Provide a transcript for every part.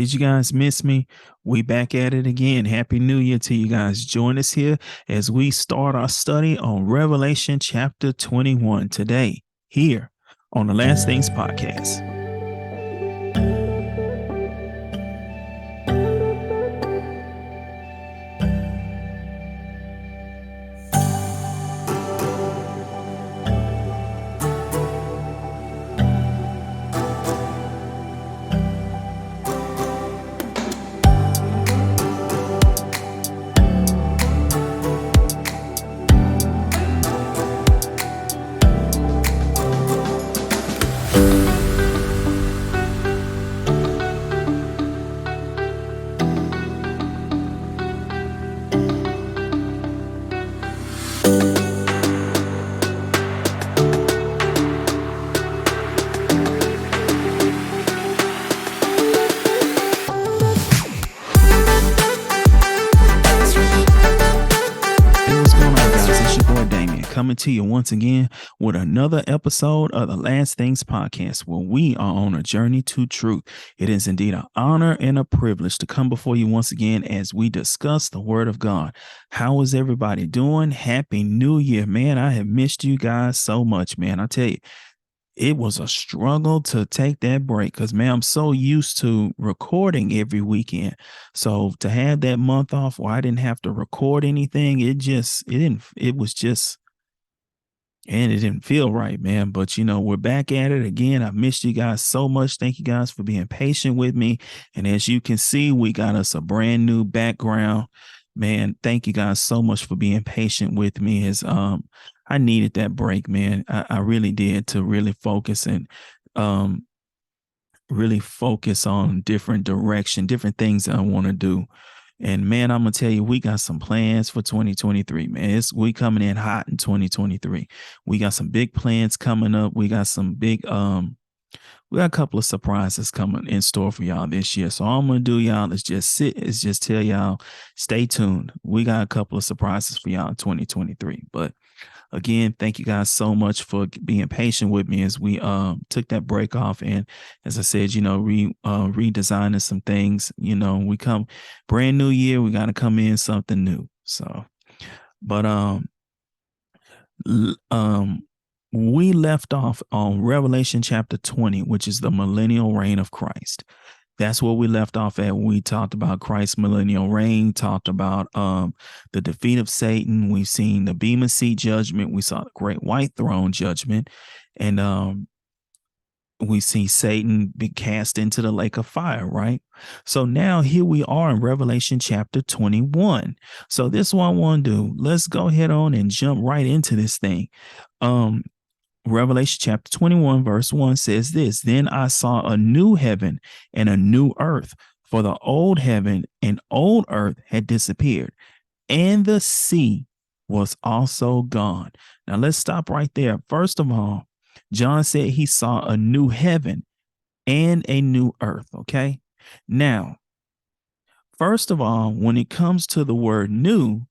Did you guys miss me? We back at it again. Happy New Year to you guys. Join us here as we start our study on Revelation chapter 21 today, here on the Last Things Podcast. Coming to you once again with another episode of the Last Things Podcast, where we are on a journey to truth. It is indeed an honor and a privilege to come before you once again as we discuss the Word of God. How is everybody doing? Happy New Year, man. I have missed you guys so much, man. I tell you, it was a struggle to take that break because, man, I'm so used to recording every weekend. So to have that month off where I didn't have to record anything, it didn't feel right, man. But, we're back at it again. I missed you guys so much. Thank you guys for being patient with me. And as you can see, we got us a brand new background. Man, thank you guys so much for being patient with me as I needed that break, man. I really did, to really focus and really focus on different things that I want to do. And man, I'm gonna tell you, we got some plans for 2023, man. We coming in hot in 2023. We got some big plans coming up. We got a couple of surprises coming in store for y'all this year. So all I'm gonna do, y'all, is just tell y'all, stay tuned. We got a couple of surprises for y'all in 2023. But again, thank you guys so much for being patient with me as we took that break off. And as I said, redesigning some things. We come brand new year, we got to come in something new. So, but we left off on Revelation chapter 20, which is the millennial reign of Christ. That's where we left off at. We talked about Christ's millennial reign, talked about the defeat of Satan. We've seen the Bema Seat judgment. We saw the great white throne judgment. And we see Satan be cast into the lake of fire, right? So now here we are in Revelation chapter 21. So this is what I want to do. Let's go ahead on and jump right into this thing. Revelation chapter 21 verse 1 says this: Then I saw a new heaven and a new earth, for the old heaven and old earth had disappeared, and the sea was also gone. Now let's stop right there. First of all, John said he saw a new heaven and a new earth, okay? Now, first of all, when it comes to the word new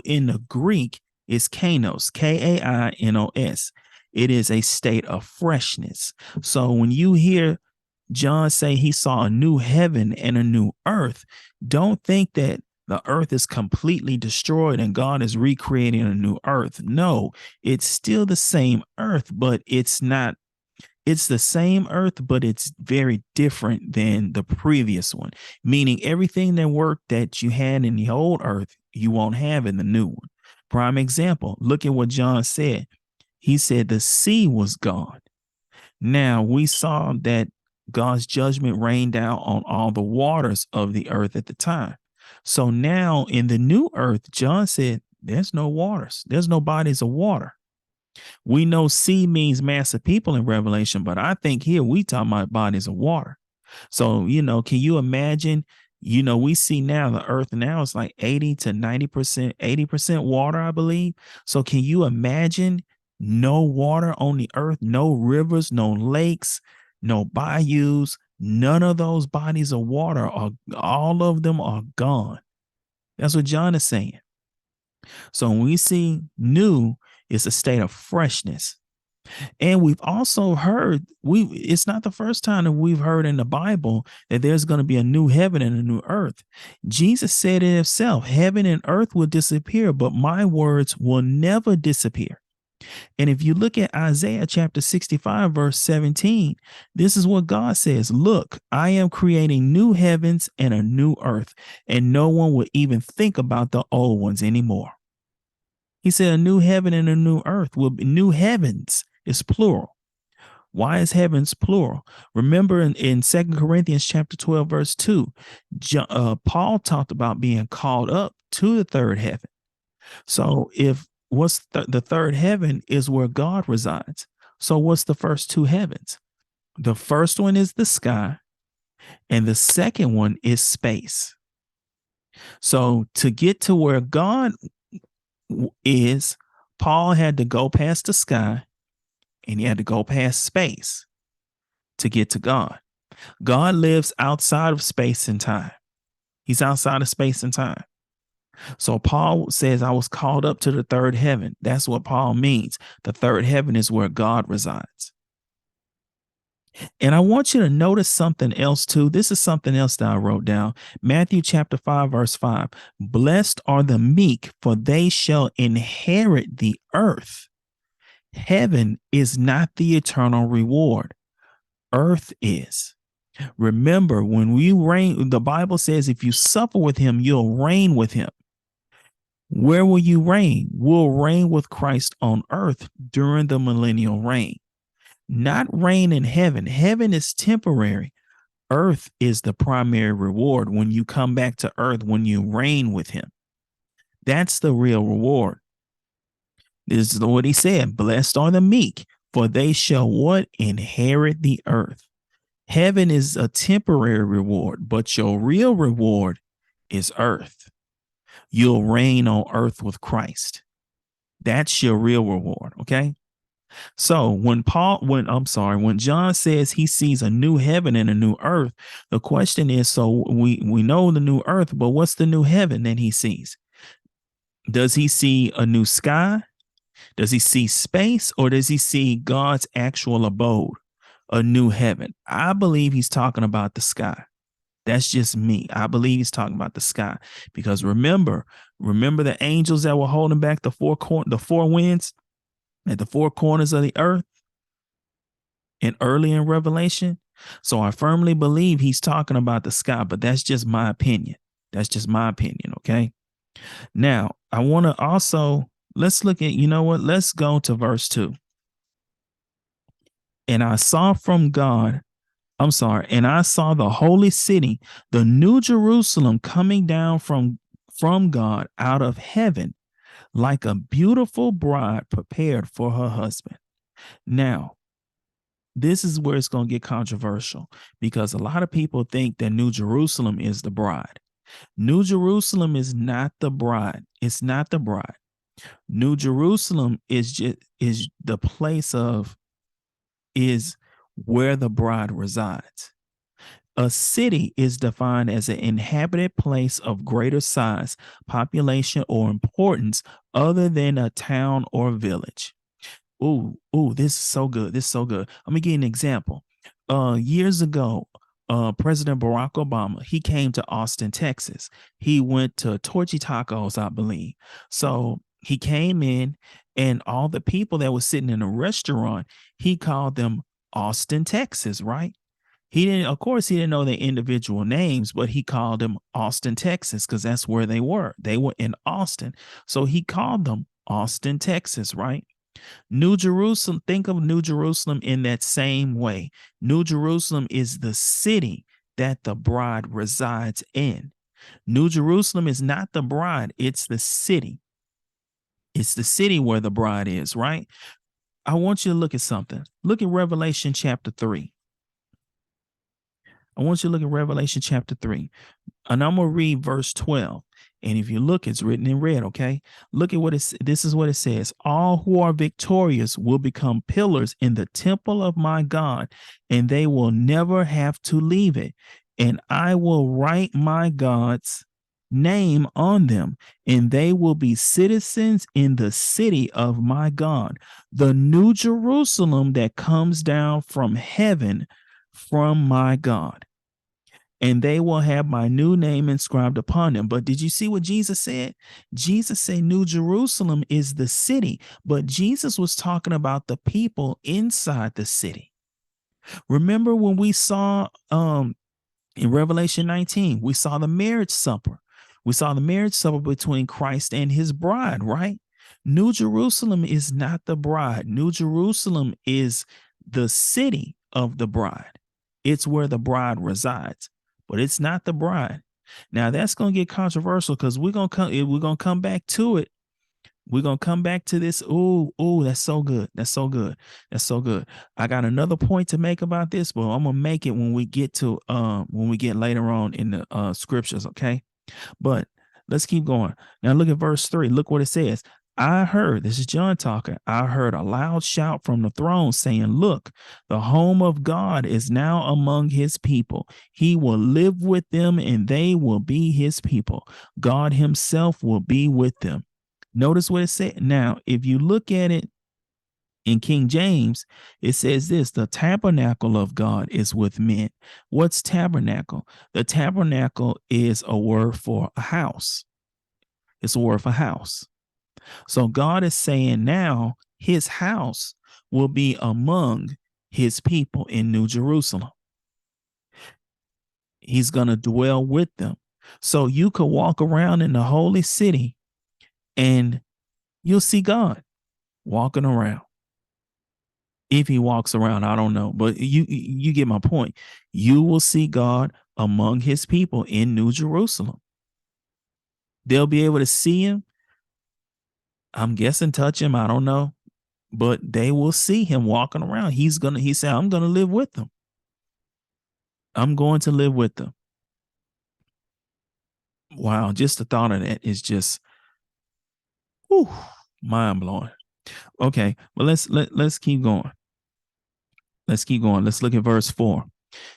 in the Greek is kainos, K-A-I-N-O-S. It is a state of freshness. So when you hear John say he saw a new heaven and a new earth, don't think that the earth is completely destroyed and God is recreating a new earth. No, it's still the same earth, but it's not. It's the same earth, but it's very different than the previous one, meaning everything that worked that you had in the old earth, you won't have in the new one. Prime example, look at what John said. He said the sea was gone. Now we saw that God's judgment rained down on all the waters of the earth at the time. So now in the new earth, John said there's no waters. There's no bodies of water. We know sea means mass of people in Revelation, but I think here we talking about bodies of water. So, can you imagine, we see now the earth now is like 80 to 90%, 80% water, I believe. So can you imagine no water on the earth, no rivers, no lakes, no bayous, none of those bodies of water all of them are gone. That's what John is saying. So when we see new, it's a state of freshness. And we've also heard, it's not the first time that we've heard in the Bible that there's going to be a new heaven and a new earth. Jesus said it himself, heaven and earth will disappear, but my words will never disappear. And if you look at Isaiah chapter 65, verse 17, this is what God says. Look, I am creating new heavens and a new earth, and no one will even think about the old ones anymore. He said a new heaven and a new earth will be new heavens is plural. Why is heavens plural? Remember in 2 Corinthians chapter 12, verse 2, Paul talked about being called up to the third heaven. So if the third heaven is where God resides. So what's the first two heavens? The first one is the sky, and the second one is space. So to get to where God is, Paul had to go past the sky and he had to go past space to get to God. God lives outside of space and time. He's outside of space and time. So Paul says, I was called up to the third heaven. That's what Paul means. The third heaven is where God resides. And I want you to notice something else too. This is something else that I wrote down. Matthew chapter 5, verse 5. Blessed are the meek, for they shall inherit the earth. Heaven is not the eternal reward. Earth is. Remember, when we reign, the Bible says if you suffer with him, you'll reign with him. Where will you reign? We'll reign with Christ on earth during the millennial reign. Not reign in heaven. Heaven is temporary. Earth is the primary reward when you come back to earth, when you reign with him. That's the real reward. This is what he said. Blessed are the meek, for they shall what? Inherit the earth. Heaven is a temporary reward, but your real reward is earth. You'll reign on earth with Christ. That's your real reward. Okay. So when John says he sees a new heaven and a new earth, the question is, so we know the new earth, but what's the new heaven that he sees? Does he see a new sky? Does he see space, or does he see God's actual abode, a new heaven? I believe he's talking about the sky. That's just me. I believe he's talking about the sky, because remember the angels that were holding back the four winds at the four corners of the earth and early in Revelation. So I firmly believe he's talking about the sky, but that's just my opinion. That's just my opinion. Okay. Now I want to also, let's look at, let's go to verse 2. And I saw the holy city, the new Jerusalem, coming down from God out of heaven, like a beautiful bride prepared for her husband. Now, this is where it's going to get controversial, because a lot of people think that New Jerusalem is the bride. New Jerusalem is not the bride. It's not the bride. New Jerusalem is the place is where the bride resides. A city is defined as an inhabited place of greater size, population, or importance other than a town or village. Ooh, this is so good. This is so good. Let me give you an example. Years ago, President Barack Obama, he came to Austin, Texas. He went to Torchy Tacos, I believe. So he came in, and all the people that were sitting in a restaurant, he called them Austin, Texas, right? He didn't know their individual names, but he called them Austin, Texas, because that's where they were. They were in Austin. So he called them Austin, Texas, right? New Jerusalem, think of New Jerusalem in that same way. New Jerusalem is the city that the bride resides in. New Jerusalem is not the bride, it's the city. It's the city where the bride is, right? I want you to look at something. Look at Revelation chapter 3. I want you to look at Revelation chapter 3. And I'm going to read verse 12. And if you look, it's written in red, okay? Look at this is what it says. All who are victorious will become pillars in the temple of my God, and they will never have to leave it. And I will write my God's name on them, and they will be citizens in the city of my God, the new Jerusalem that comes down from heaven from my God. And they will have my new name inscribed upon them. But did you see what Jesus said? Jesus said New Jerusalem is the city, but Jesus was talking about the people inside the city. Remember when we saw in Revelation 19, we saw the marriage supper. We saw the marriage supper between Christ and his bride, right? New Jerusalem is not the bride. New Jerusalem is the city of the bride. It's where the bride resides, but it's not the bride. Now that's going to get controversial because we're going to come back to it. We're gonna come back to this. Oh, that's so good. That's so good. That's so good. I got another point to make about this, but I'm gonna make it when we get later on in the scriptures, okay? But let's keep going. Now look at verse 3. Look what it says. I heard, this is John talking. I heard a loud shout from the throne saying, look, the home of God is now among his people. He will live with them and they will be his people. God himself will be with them. Notice what it said. Now, if you look at it in King James, it says this: the tabernacle of God is with men. What's tabernacle? The tabernacle is a word for a house. It's a word for house. So God is saying now his house will be among his people in New Jerusalem. He's going to dwell with them. So you could walk around in the holy city and you'll see God walking around. If he walks around, I don't know, but you get my point. You will see God among his people in New Jerusalem. They'll be able to see him. I'm guessing touch him. I don't know, but they will see him walking around. He said, I'm going to live with them. I'm going to live with them. Wow. Just the thought of that is just, whew, mind blowing. Okay. But let's keep going. Let's keep going. Let's look at verse 4.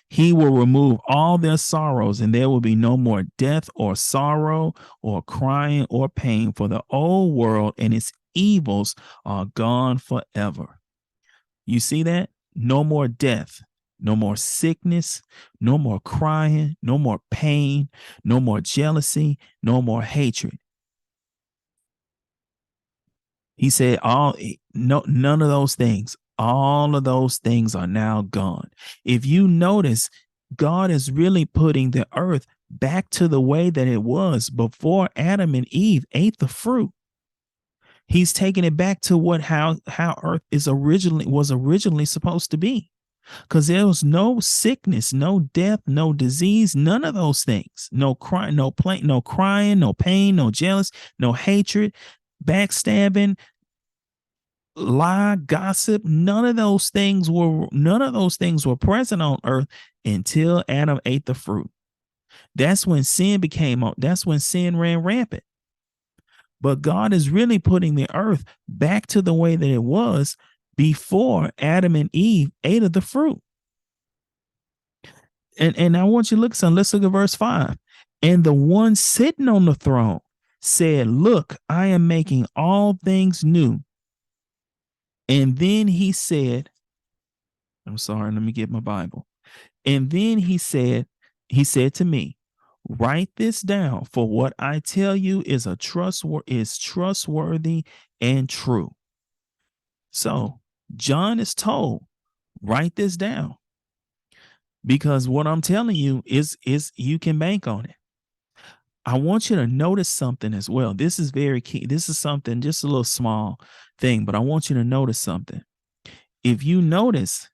He will remove all their sorrows, and there will be no more death or sorrow or crying or pain, for the old world and its evils are gone forever. You see that? No more death, no more sickness, no more crying, no more pain, no more jealousy, no more hatred. He said, none of those things. All of those things are now gone. If you notice, God is really putting the earth back to the way that it was before Adam and Eve ate the fruit. He's taking it back to how earth was originally supposed to be. Because there was no sickness, no death, no disease, none of those things. No crying, no crying, no pain, no jealous, no hatred, backstabbing, lie, gossip. None of those things were present on earth until Adam ate the fruit. That's when sin ran rampant. But God is really putting the earth back to the way that it was before Adam and Eve ate of the fruit. And I want you to look at something. Let's look at verse 5. And the one sitting on the throne said, look, I am making all things new. And then he said, I'm sorry, let me get my Bible. And then he said to me, write this down, for what I tell you is trustworthy and true. So John is told, write this down, because what I'm telling you is you can bank on it. I want you to notice something as well. This is very key. This is something, just a little small thing, but I want you to notice something. If you notice,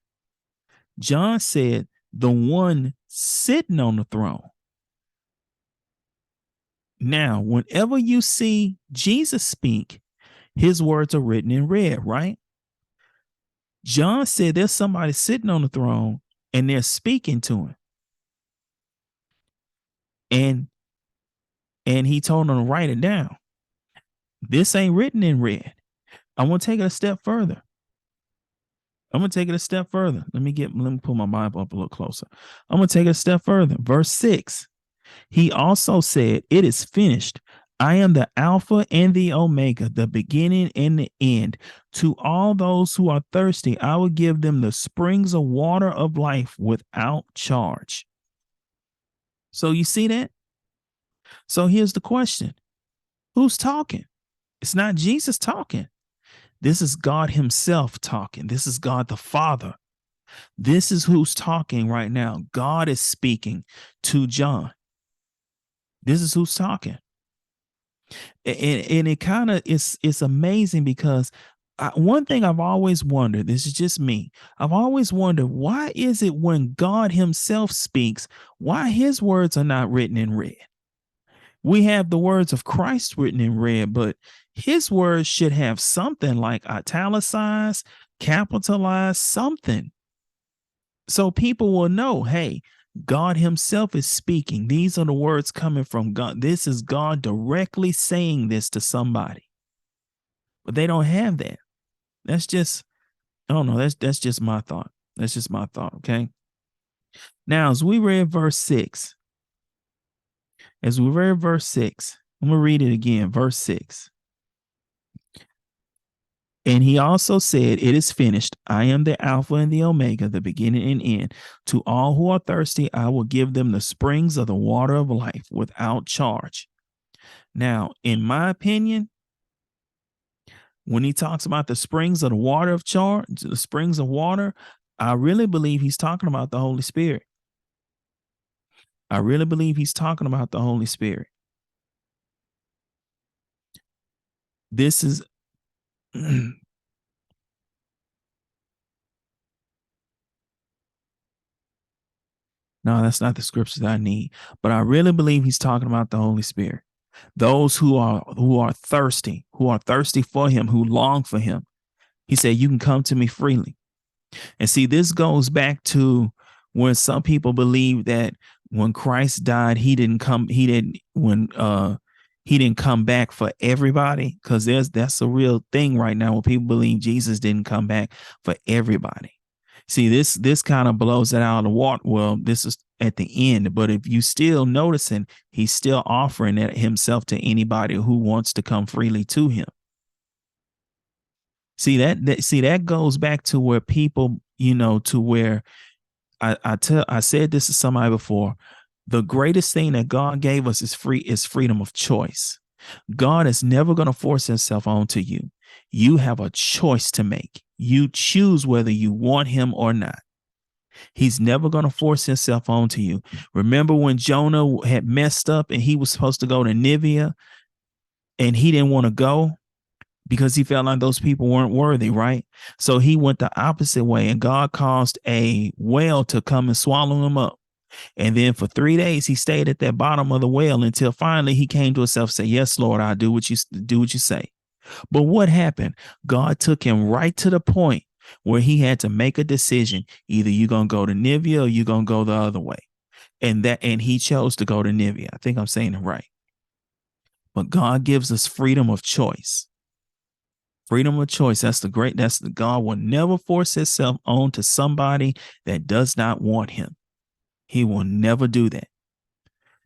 John said the one sitting on the throne. Now, whenever you see Jesus speak, his words are written in red, right? John said there's somebody sitting on the throne and they're speaking to him. And he told them to write it down. This ain't written in red. I want to take it a step further. Let me pull my Bible up a little closer. I'm going to take it a step further. Verse 6. He also said, "It is finished. I am the Alpha and the Omega, the beginning and the end. To all those who are thirsty, I will give them the springs of water of life without charge." So you see that? So here's the question: who's talking? It's not Jesus talking. This is God Himself talking. This is God the Father. This is who's talking right now. God is speaking to John. This is who's talking. And it kind of it's amazing because one thing I've always wondered, this is just me, I've always wondered, why is it when God Himself speaks, why His words are not written in red? We have the words of Christ written in red, but His words should have something like italicized, capitalized, something, so people will know, hey, God Himself is speaking. These are the words coming from God. This is God directly saying this to somebody. But they don't have that. That's just, I don't know. That's just my thought. That's just my thought. Okay. Now, as we read verse 6, I'm gonna read it again. Verse 6. And He also said, "It is finished. I am the Alpha and the Omega, the beginning and end. To all who are thirsty, I will give them the springs of the water of life without charge." Now, in my opinion, when He talks about the springs of the water of charge, the springs of water, I really believe He's talking about the Holy Spirit. I really believe He's talking about the Holy Spirit. This is no, that's not the scriptures that I need. But I really believe He's talking about the Holy Spirit. Those who are thirsty for Him, who long for Him. He said, "You can come to me freely." And see, this goes back to when some people believe that when Christ died, he didn't come back for everybody, because that's a real thing right now when people believe Jesus didn't come back for everybody. See, this kind of blows it out of the water. Well, this is at the end, but if you still noticing, He's still offering it Himself to anybody who wants to come freely to Him. See that goes back to where people, to where I said this to somebody before. The greatest thing that God gave us is freedom of choice. God is never going to force Himself onto you. You have a choice to make. You choose whether you want Him or not. He's never going to force Himself onto you. Remember when Jonah had messed up and he was supposed to go to Nineveh and he didn't want to go because he felt like those people weren't worthy, right? So he went the opposite way, and God caused a whale to come and swallow him up. And then for 3 days, he stayed at that bottom of the well until finally he came to himself and said, "Yes, Lord, I'll do what you say." But what happened? God took him right to the point where he had to make a decision. Either you're going to go to Nineveh or you're going to go the other way. And he chose to go to Nineveh. I think I'm saying it right. But God gives us freedom of choice. Freedom of choice. God will never force Himself onto somebody that does not want Him. He will never do that.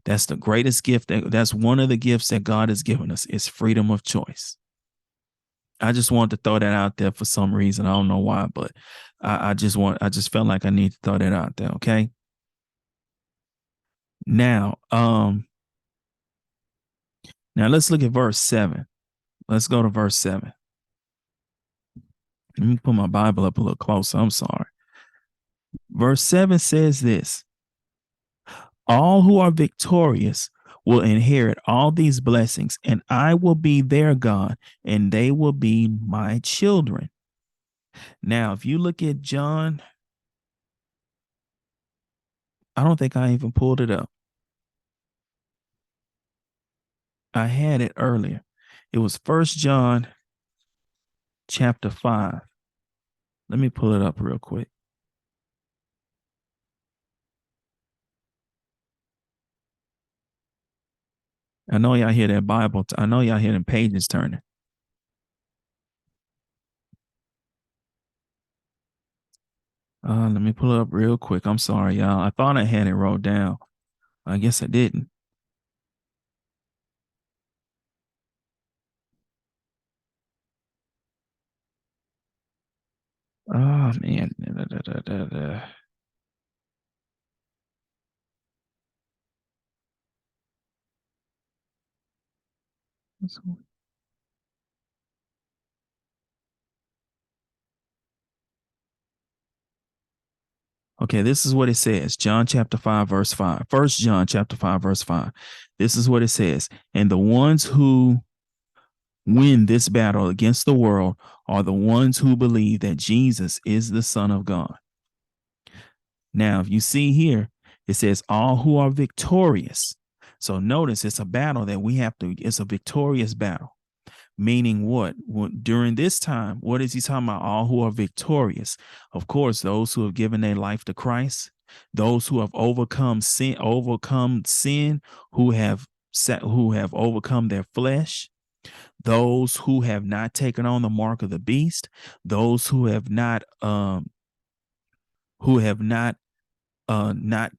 That's the greatest gift. That's one of the gifts that God has given us, is freedom of choice. I just wanted to throw that out there for some reason. I don't know why, but I just felt like I need to throw that out there. Okay. Now, let's look at verse 7. Let's go to verse 7. Let me put my Bible up a little closer. I'm sorry. Verse 7 says this: "All who are victorious will inherit all these blessings, and I will be their God, and they will be my children." Now, if you look at John, I don't think I even pulled it up. I had it earlier. It was 1 John chapter 5. Let me pull it up real quick. I know y'all hear that Bible. I know y'all hear them pages turning. Let me pull it up real quick. I'm sorry, y'all. I thought I had it wrote down. I guess I didn't. Oh man. Da, da, da, da, da. Okay, this is what it says. John chapter 5, verse 5. First John chapter 5, verse 5. This is what it says. And the ones who win this battle against the world are the ones who believe that Jesus is the Son of God. Now, if you see here, it says all who are victorious. So notice it's a battle that we have to, it's a victorious battle. Meaning what? During this time, what is he talking about? All who are victorious. Of course, those who have given their life to Christ, those who have overcome sin, who have overcome their flesh, those who have not taken on the mark of the beast, those who have not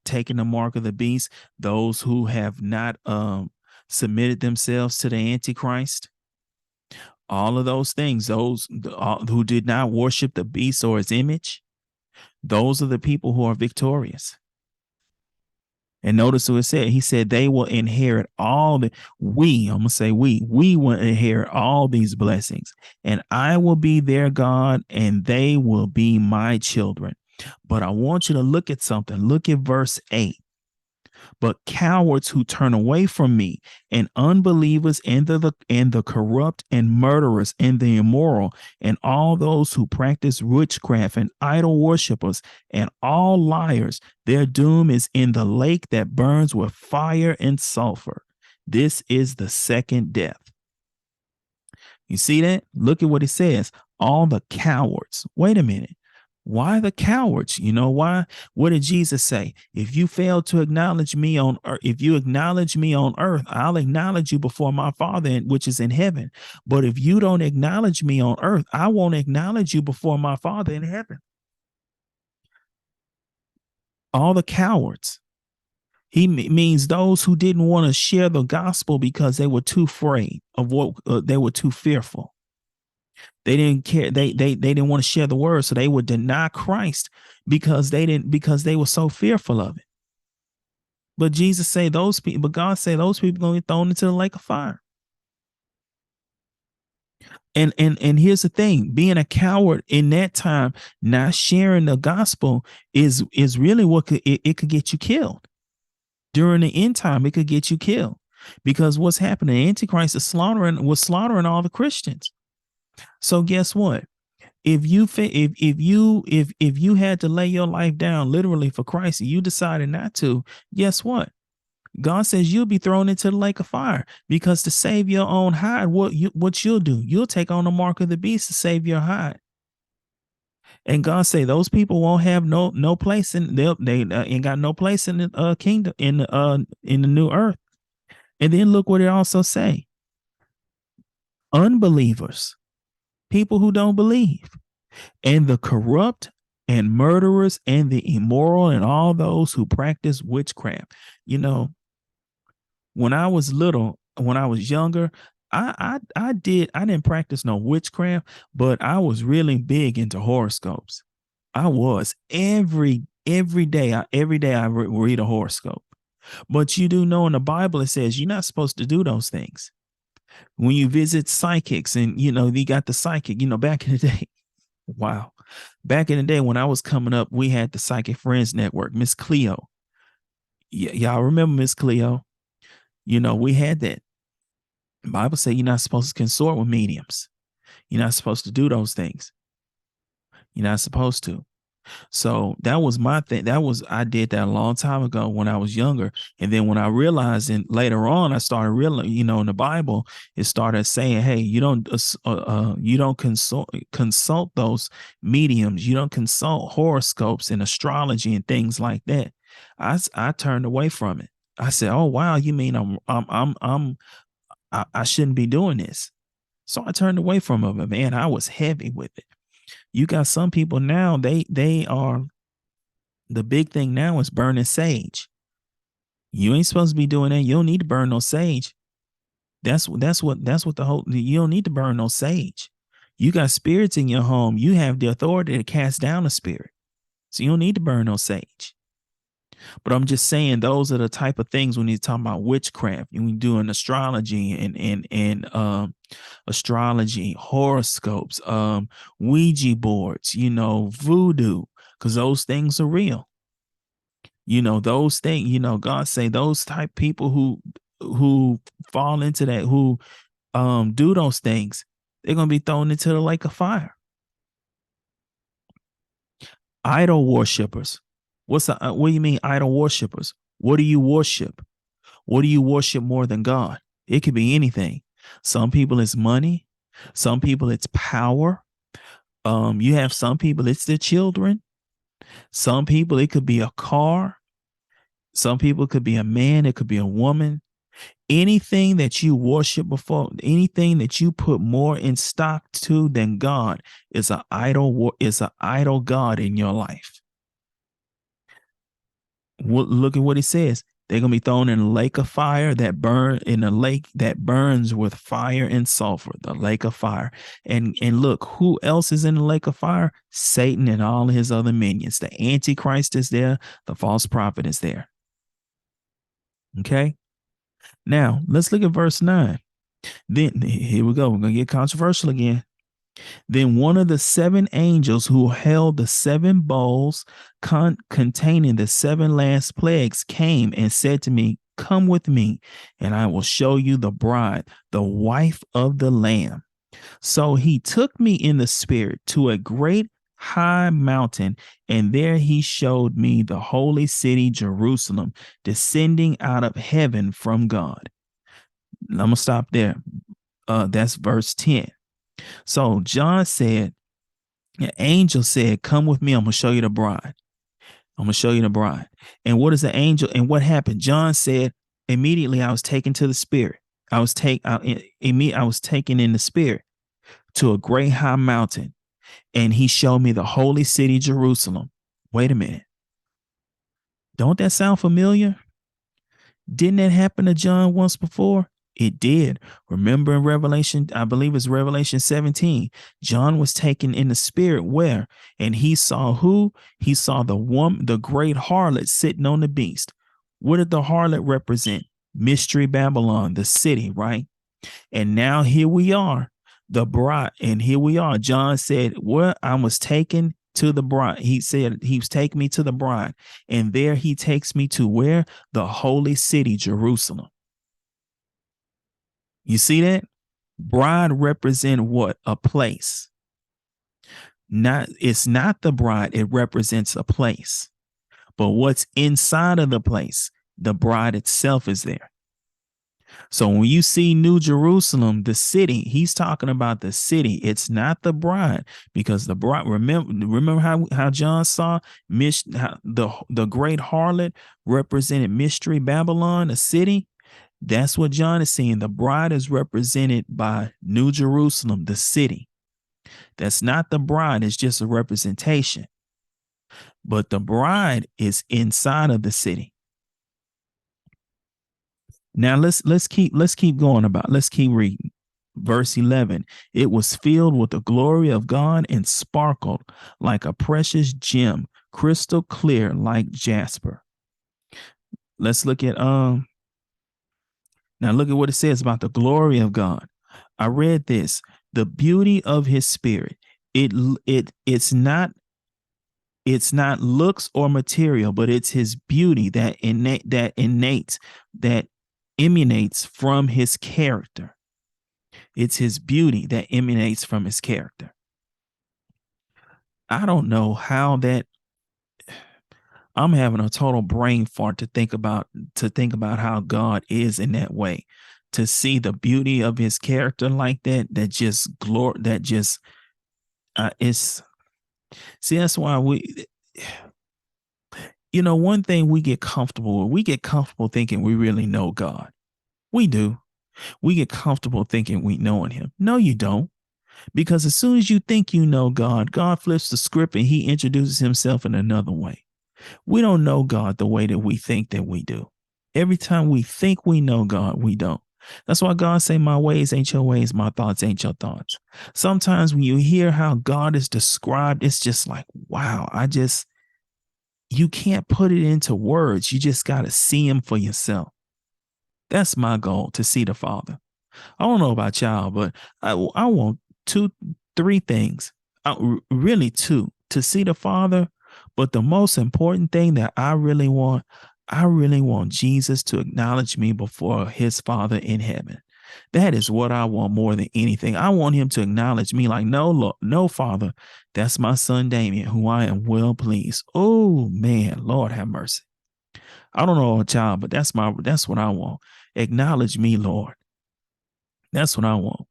taken the mark of the beast, those who have not submitted themselves to the Antichrist, all of those things, who did not worship the beast or his image, those are the people who are victorious. And notice what it said. He said they will inherit I'm going to say we will inherit all these blessings, and I will be their God and they will be my children. But I want you to look at something. Look at verse 8. But cowards who turn away from me, and unbelievers, and the corrupt, and murderers, and the immoral, and all those who practice witchcraft, and idol worshippers, and all liars, their doom is in the lake that burns with fire and sulfur. This is the second death. You see that? Look at what it says. All the cowards. Wait a minute. Why the cowards? You know why? What did Jesus say? If you fail to acknowledge me on earth, if you acknowledge me on earth, I'll acknowledge you before my Father which is in heaven. But if you don't acknowledge me on earth, I won't acknowledge you before my Father in heaven. All the cowards. He means those who didn't want to share the gospel because they were too afraid of what they were too fearful. They didn't care. They didn't want to share the word, so they would deny Christ because they were so fearful of it. But Jesus say those people, but God say those people gonna get thrown into the lake of fire. And here's the thing: being a coward in that time, not sharing the gospel is really what it could get you killed. During the end time, it could get you killed because what's happening? Antichrist was slaughtering all the Christians. So guess what? If you had to lay your life down literally for Christ and you decided not to, guess what? God says you'll be thrown into the lake of fire because to save your own hide, what you'll do, you'll take on the mark of the beast to save your hide. And God say those people won't have no place in they ain't got no place in the kingdom in the new earth. And then look what it also say: unbelievers, people who don't believe, and the corrupt, and murderers, and the immoral, and all those who practice witchcraft. You know, when I was little, when I was younger, I didn't practice no witchcraft, but I was really big into horoscopes. I was every day I read a horoscope. But you do know in the Bible it says you're not supposed to do those things. When you visit psychics, and you got the psychic, back in the day. Wow. Back in the day when I was coming up, we had the Psychic Friends Network, Miss Cleo. Y'all remember Miss Cleo? We had that. The Bible say you're not supposed to consort with mediums. You're not supposed to do those things. You're not supposed to. So that was my thing. I did that a long time ago when I was younger. And then when I realized, and later on, I started realizing, in the Bible, it started saying, hey, you don't consult those mediums. You don't consult horoscopes and astrology and things like that. I turned away from it. I said, oh, wow, you mean I shouldn't be doing this. So I turned away from it, but man, I was heavy with it. You got some people now, they are, the big thing now is burning sage. You ain't supposed to be doing that. You don't need to burn no sage. That's what you don't need to burn no sage. You got spirits in your home. You have the authority to cast down a spirit. So you don't need to burn no sage. But I'm just saying those are the type of things when you talk about witchcraft. When you're doing astrology and astrology, horoscopes, Ouija boards, voodoo, because those things are real. Those things, God say those type people who fall into that, who do those things, they're gonna be thrown into the lake of fire. Idol worshippers. What do you mean idol worshippers? What do you worship? What do you worship more than God? It could be anything. Some people it's money. Some people it's power. You have some people it's their children. Some people it could be a car. Some people it could be a man. It could be a woman. Anything that you worship before, anything that you put more in stock to than God is an idol. Is an idol God in your life. Look at what he says. They're gonna be thrown in a lake of fire that burns with fire and sulfur, the lake of fire. And look, who else is in the lake of fire? Satan and all his other minions. The Antichrist is there, the false prophet is there. Okay. Now let's look at verse 9. Then here we go. We're gonna get controversial again. Then one of the seven angels who held the seven bowls containing the seven last plagues came and said to me, "Come with me, and I will show you the bride, the wife of the Lamb." So he took me in the spirit to a great high mountain, and there he showed me the holy city, Jerusalem, descending out of heaven from God. I'm going to stop there. That's verse 10. So John said, an angel said, "Come with me. I'm going to show you the bride. I'm going to show you the bride." And what is the angel? And what happened? John said, immediately I was taken to the spirit. I was taken in the spirit to a great high mountain. And he showed me the holy city, Jerusalem. Wait a minute. Don't that sound familiar? Didn't that happen to John once before? It did. Remember in Revelation, I believe it's Revelation 17, John was taken in the spirit where? And he saw who? He saw the woman, the great harlot sitting on the beast. What did the harlot represent? Mystery Babylon, the city, right? And now here we are, the bride. And here we are. John said, "Well, I was taken to the bride." He said he was taking me to the bride. And there he takes me to where? The holy city, Jerusalem. You see that? Bride represent what? A place. It's not the bride, it represents a place. But what's inside of the place? The bride itself is there. So when you see New Jerusalem, the city, he's talking about the city. It's not the bride, because the bride, remember how John saw the great harlot represented Mystery Babylon, a city? That's what John is seeing. The bride is represented by New Jerusalem, the city. That's not the bride, it's just a representation. But the bride is inside of the city. Now let's keep going about. Let's keep reading. Verse 11. It was filled with the glory of God and sparkled like a precious gem, crystal clear like jasper. Let's look at now look at what it says about the glory of God. I read this. The beauty of his spirit. It's not looks or material, but it's his beauty that emanates from his character. It's his beauty that emanates from his character. I don't know how that. I'm having a total brain fart to think about how God is in that way. To see the beauty of his character like that, it's. See, that's why one thing we get comfortable with, we get comfortable thinking we really know God. We do. We get comfortable thinking we knowing him. No, you don't. Because as soon as you think you know God, God flips the script and he introduces himself in another way. We don't know God the way that we think that we do. Every time we think we know God, we don't. That's why God say my ways ain't your ways, my thoughts ain't your thoughts. Sometimes when you hear how God is described, it's just like, wow, you can't put it into words. You just got to see him for yourself. That's my goal, to see the Father. I don't know about y'all, but I want two, three things. Really two, to see the Father. But the most important thing that I really want Jesus to acknowledge me before his Father in heaven. That is what I want more than anything. I want him to acknowledge me like, no, Lord, no, Father, that's my son Damien, who I am well pleased. Oh man, Lord have mercy. I don't know a child, but that's what I want. Acknowledge me, Lord. That's what I want.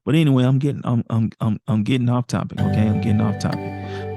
But anyway, I'm getting off topic. Okay, I'm getting off topic.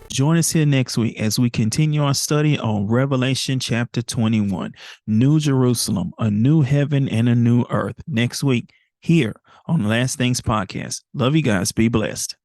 Join us here next week as we continue our study on Revelation chapter 21, New Jerusalem, a new heaven and a new earth. Next week here on Last Things Podcast. Love you guys. Be blessed.